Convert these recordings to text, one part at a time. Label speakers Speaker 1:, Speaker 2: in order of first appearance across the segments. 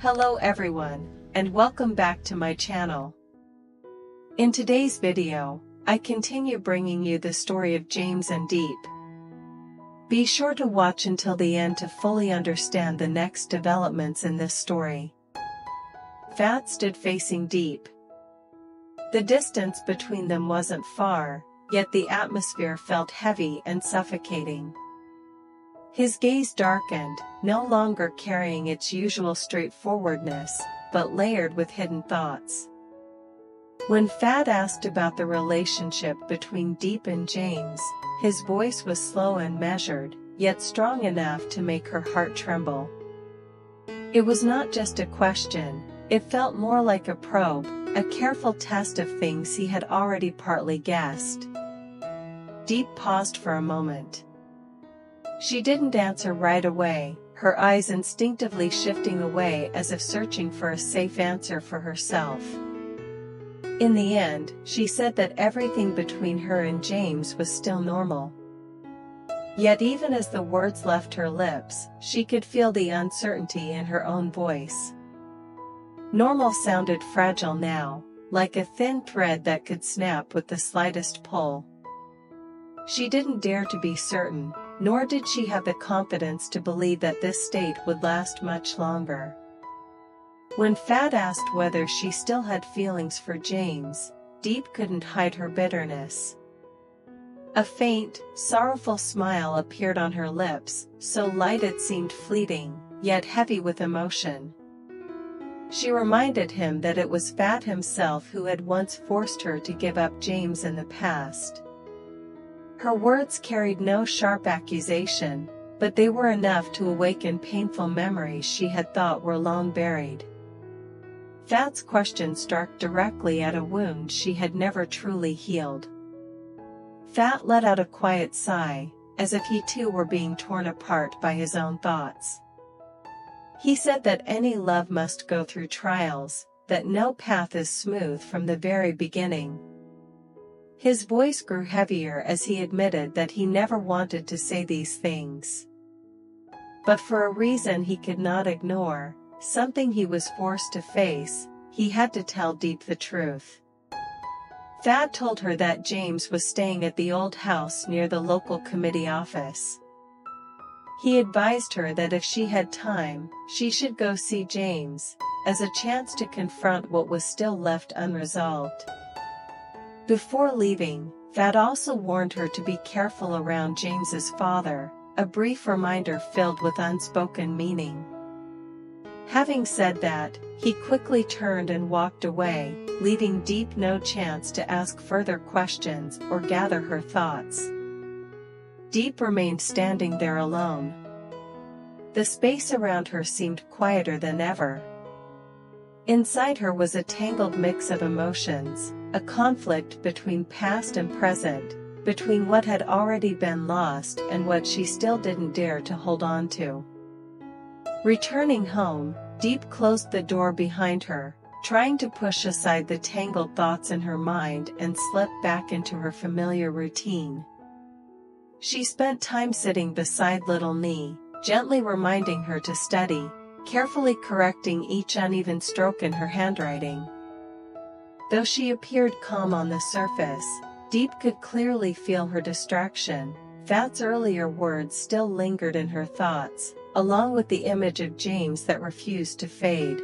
Speaker 1: Hello everyone, and welcome back to my channel. In today's video, I continue bringing you the story of James and Diep. Be sure to watch until the end to fully understand the next developments in this story. Fat stood facing Diep. The distance between them wasn't far, yet the atmosphere felt heavy and suffocating. His gaze darkened, no longer carrying its usual straightforwardness, but layered with hidden thoughts. When Fat asked about the relationship between Diep and James, his voice was slow and measured, yet strong enough to make her heart tremble. It was not just a question, it felt more like a probe, a careful test of things he had already partly guessed. Diep paused for a moment. She didn't answer right away, her eyes instinctively shifting away as if searching for a safe answer for herself. In the end, she said that everything between her and James was still normal. Yet even as the words left her lips, she could feel the uncertainty in her own voice. Normal sounded fragile now, like a thin thread that could snap with the slightest pull. She didn't dare to be certain, nor did she have the confidence to believe that this state would last much longer. When Fat asked whether she still had feelings for James, Diep couldn't hide her bitterness. A faint, sorrowful smile appeared on her lips, so light it seemed fleeting, yet heavy with emotion. She reminded him that it was Fat himself who had once forced her to give up James in the past. Her words carried no sharp accusation, but they were enough to awaken painful memories she had thought were long buried. Fat's question struck directly at a wound she had never truly healed. Fat let out a quiet sigh, as if he too were being torn apart by his own thoughts. He said that any love must go through trials, that no path is smooth from the very beginning. His voice grew heavier as he admitted that he never wanted to say these things. But for a reason he could not ignore, something he was forced to face, he had to tell Diep the truth. Fat told her that James was staying at the old house near the local committee office. He advised her that if she had time, she should go see James, as a chance to confront what was still left unresolved. Before leaving, Fat also warned her to be careful around James's father, a brief reminder filled with unspoken meaning. Having said that, he quickly turned and walked away, leaving Diep no chance to ask further questions or gather her thoughts. Diep remained standing there alone. The space around her seemed quieter than ever. Inside her was a tangled mix of emotions, a conflict between past and present, between what had already been lost and what she still didn't dare to hold on to. Returning home, Diep closed the door behind her, trying to push aside the tangled thoughts in her mind and slip back into her familiar routine. She spent time sitting beside little Nee, gently reminding her to study, carefully correcting each uneven stroke in her handwriting. Though she appeared calm on the surface, Diep could clearly feel her distraction. Fat's earlier words still lingered in her thoughts, along with the image of James that refused to fade.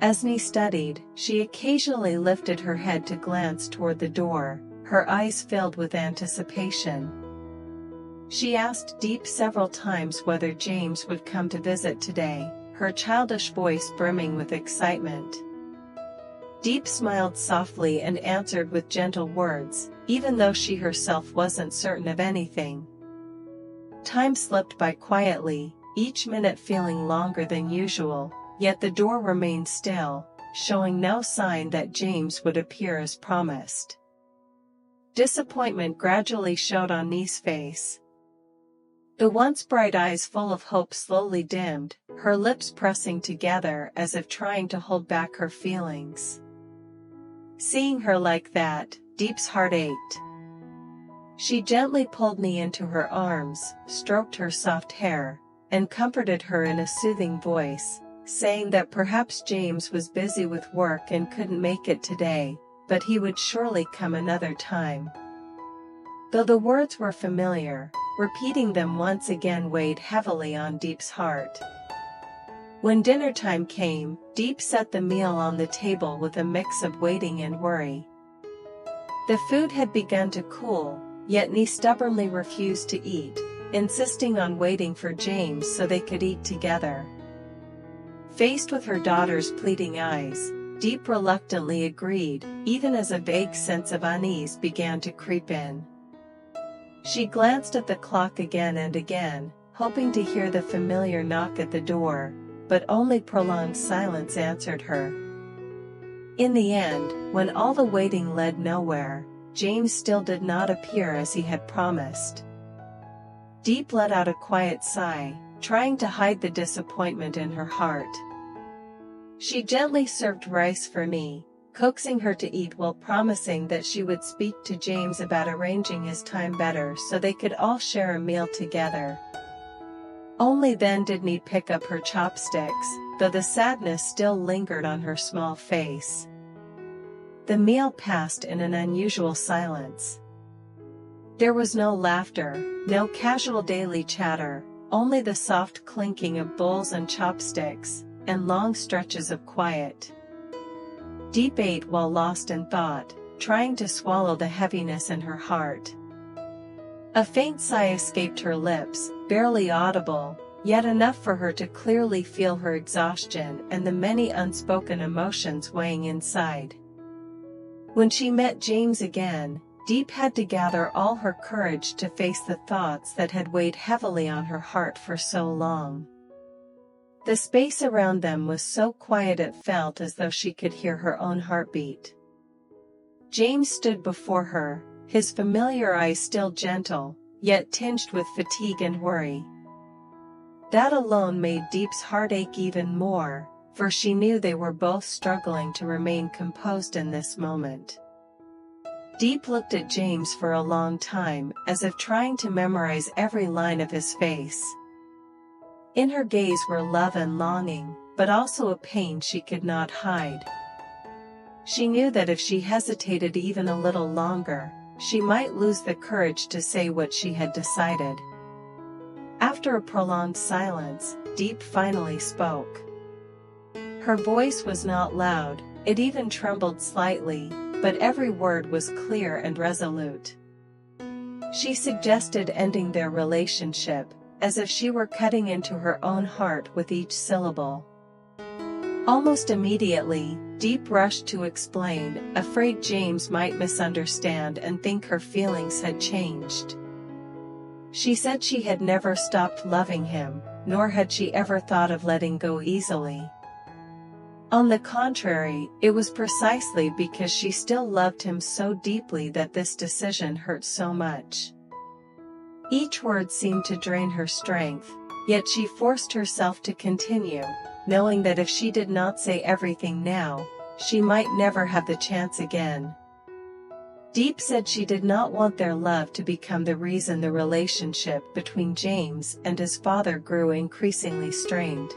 Speaker 1: As Nee studied, she occasionally lifted her head to glance toward the door, her eyes filled with anticipation. She asked Diep several times whether James would come to visit today, her childish voice brimming with excitement. Diep smiled softly and answered with gentle words, even though she herself wasn't certain of anything. Time slipped by quietly, each minute feeling longer than usual, yet the door remained still, showing no sign that James would appear as promised. Disappointment gradually showed on Nee's face. The once bright eyes full of hope slowly dimmed, her lips pressing together as if trying to hold back her feelings. Seeing her like that, Diep's heart ached. She gently pulled Nee into her arms, stroked her soft hair, and comforted her in a soothing voice, saying that perhaps James was busy with work and couldn't make it today, but he would surely come another time. Though the words were familiar, repeating them once again weighed heavily on Diep's heart. When dinner time came, Diep set the meal on the table with a mix of waiting and worry. The food had begun to cool, yet Nee stubbornly refused to eat, insisting on waiting for James so they could eat together. Faced with her daughter's pleading eyes, Diep reluctantly agreed, even as a vague sense of unease began to creep in. She glanced at the clock again and again, hoping to hear the familiar knock at the door, but only prolonged silence answered her. In the end, when all the waiting led nowhere, James still did not appear as he had promised. Diep let out a quiet sigh, trying to hide the disappointment in her heart. She gently served rice for Nee, coaxing her to eat while promising that she would speak to James about arranging his time better so they could all share a meal together. Only then did Nee pick up her chopsticks, though the sadness still lingered on her small face. The meal passed in an unusual silence. There was no laughter, no casual daily chatter, only the soft clinking of bowls and chopsticks, and long stretches of quiet. Diep ate while lost in thought, trying to swallow the heaviness in her heart. A faint sigh escaped her lips, barely audible, yet enough for her to clearly feel her exhaustion and the many unspoken emotions weighing inside. When she met James again, Diep had to gather all her courage to face the thoughts that had weighed heavily on her heart for so long. The space around them was so quiet it felt as though she could hear her own heartbeat. James stood before her, his familiar eyes still gentle, yet tinged with fatigue and worry. That alone made Diep's heart ache even more, for she knew they were both struggling to remain composed in this moment. Diep looked at James for a long time, as if trying to memorize every line of his face. In her gaze were love and longing, but also a pain she could not hide. She knew that if she hesitated even a little longer, she might lose the courage to say what she had decided. After a prolonged silence, Diep finally spoke. Her voice was not loud, it even trembled slightly, but every word was clear and resolute. She suggested ending their relationship, as if she were cutting into her own heart with each syllable. Almost immediately, Diep rushed to explain, afraid James might misunderstand and think her feelings had changed. She said she had never stopped loving him, nor had she ever thought of letting go easily. On the contrary, it was precisely because she still loved him so deeply that this decision hurt so much. Each word seemed to drain her strength, yet she forced herself to continue, knowing that if she did not say everything now, she might never have the chance again. Diep said she did not want their love to become the reason the relationship between James and his father grew increasingly strained.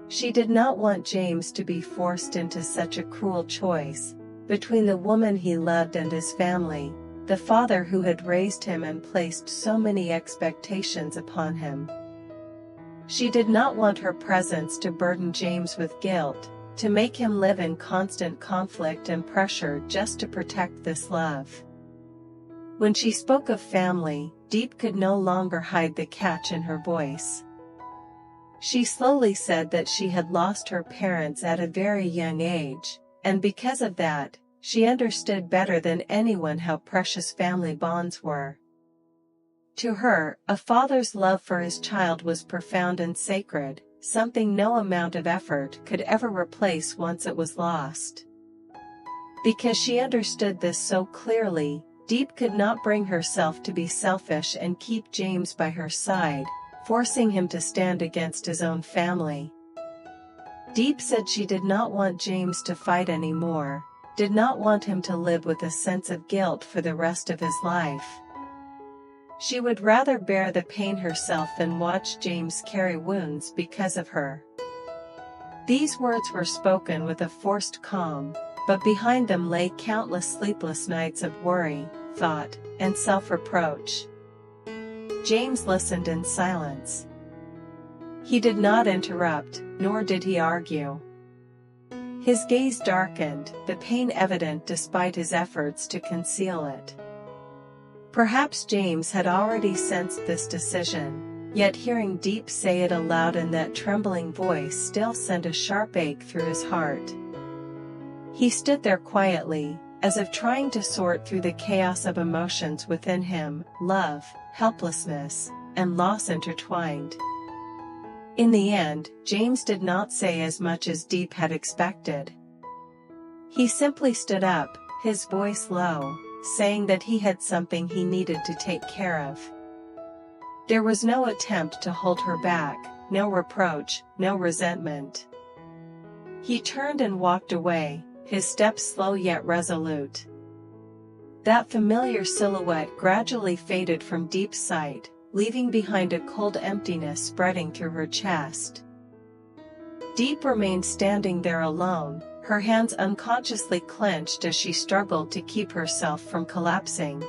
Speaker 1: She did not want James to be forced into such a cruel choice, between the woman he loved and his family, the father who had raised him and placed so many expectations upon him. She did not want her presence to burden James with guilt, to make him live in constant conflict and pressure just to protect this love. When she spoke of family, Diep could no longer hide the catch in her voice. She slowly said that she had lost her parents at a very young age, and because of that, she understood better than anyone how precious family bonds were. To her, a father's love for his child was profound and sacred, something no amount of effort could ever replace once it was lost. Because she understood this so clearly, Diep could not bring herself to be selfish and keep James by her side, forcing him to stand against his own family. Diep said she did not want James to fight anymore, did not want him to live with a sense of guilt for the rest of his life. She would rather bear the pain herself than watch James carry wounds because of her. These words were spoken with a forced calm, but behind them lay countless sleepless nights of worry, thought, and self-reproach. James listened in silence. He did not interrupt, nor did he argue. His gaze darkened, the pain evident despite his efforts to conceal it. Perhaps James had already sensed this decision, yet hearing Diep say it aloud in that trembling voice still sent a sharp ache through his heart. He stood there quietly, as if trying to sort through the chaos of emotions within him, love, helplessness, and loss intertwined. In the end, James did not say as much as Diep had expected. He simply stood up, his voice low, saying that he had something he needed to take care of. There was no attempt to hold her back, no reproach, no resentment. He turned and walked away, his steps slow yet resolute. That familiar silhouette gradually faded from Diep's sight, leaving behind a cold emptiness spreading through her chest. Diep remained standing there alone, her hands unconsciously clenched as she struggled to keep herself from collapsing.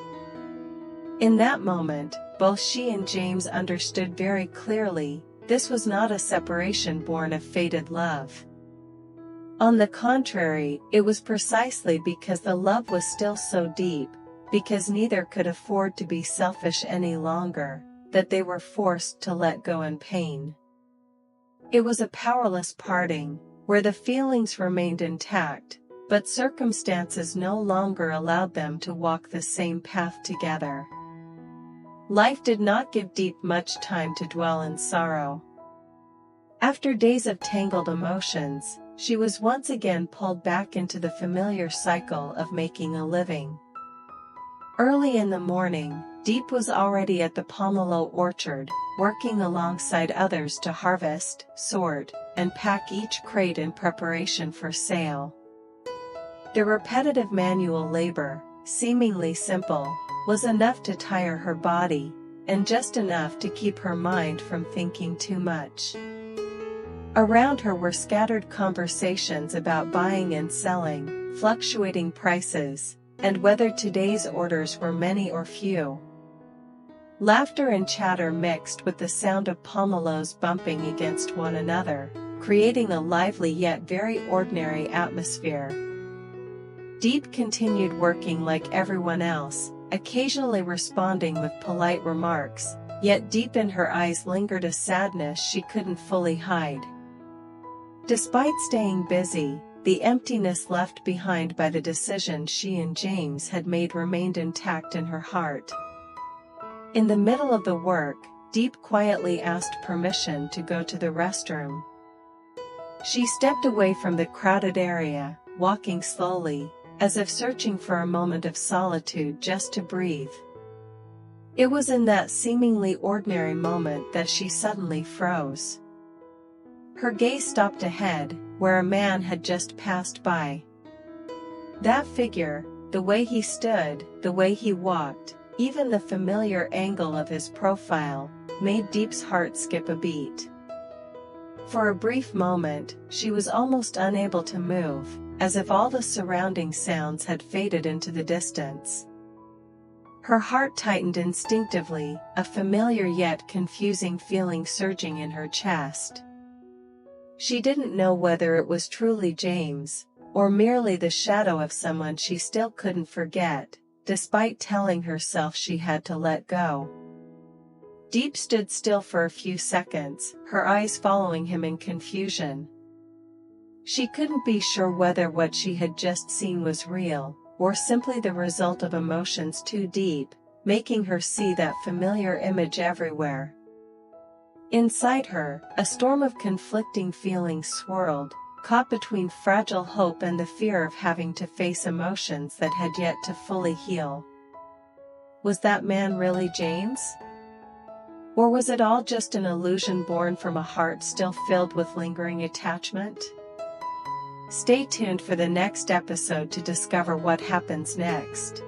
Speaker 1: In that moment, both she and James understood very clearly, this was not a separation born of faded love. On the contrary, it was precisely because the love was still so deep, because neither could afford to be selfish any longer, that they were forced to let go in pain. It was a powerless parting, where the feelings remained intact, but circumstances no longer allowed them to walk the same path together. Life did not give Diep much time to dwell in sorrow. After days of tangled emotions, she was once again pulled back into the familiar cycle of making a living. Early in the morning, Diep was already at the pomelo orchard, working alongside others to harvest, sort, and pack each crate in preparation for sale. The repetitive manual labor, seemingly simple, was enough to tire her body, and just enough to keep her mind from thinking too much. Around her were scattered conversations about buying and selling, fluctuating prices, and whether today's orders were many or few. Laughter and chatter mixed with the sound of pomelos bumping against one another, creating a lively yet very ordinary atmosphere. Diep continued working like everyone else, occasionally responding with polite remarks, yet deep in her eyes lingered a sadness she couldn't fully hide. Despite staying busy, the emptiness left behind by the decision she and James had made remained intact in her heart. In the middle of the work, Diep quietly asked permission to go to the restroom. She stepped away from the crowded area, walking slowly, as if searching for a moment of solitude just to breathe. It was in that seemingly ordinary moment that she suddenly froze. Her gaze stopped ahead, where a man had just passed by. That figure, the way he stood, the way he walked, even the familiar angle of his profile, made Diep's heart skip a beat. For a brief moment, she was almost unable to move, as if all the surrounding sounds had faded into the distance. Her heart tightened instinctively, a familiar yet confusing feeling surging in her chest. She didn't know whether it was truly James, or merely the shadow of someone she still couldn't forget, despite telling herself she had to let go. Diep stood still for a few seconds, her eyes following him in confusion. She couldn't be sure whether what she had just seen was real, or simply the result of emotions too deep, making her see that familiar image everywhere. Inside her, a storm of conflicting feelings swirled, caught between fragile hope and the fear of having to face emotions that had yet to fully heal. Was that man really James? Or was it all just an illusion born from a heart still filled with lingering attachment? Stay tuned for the next episode to discover what happens next.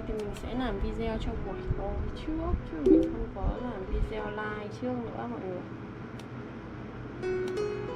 Speaker 2: thì mình sẽ làm video cho buổi tối trước, chứ mình không có làm video live trước nữa mọi người.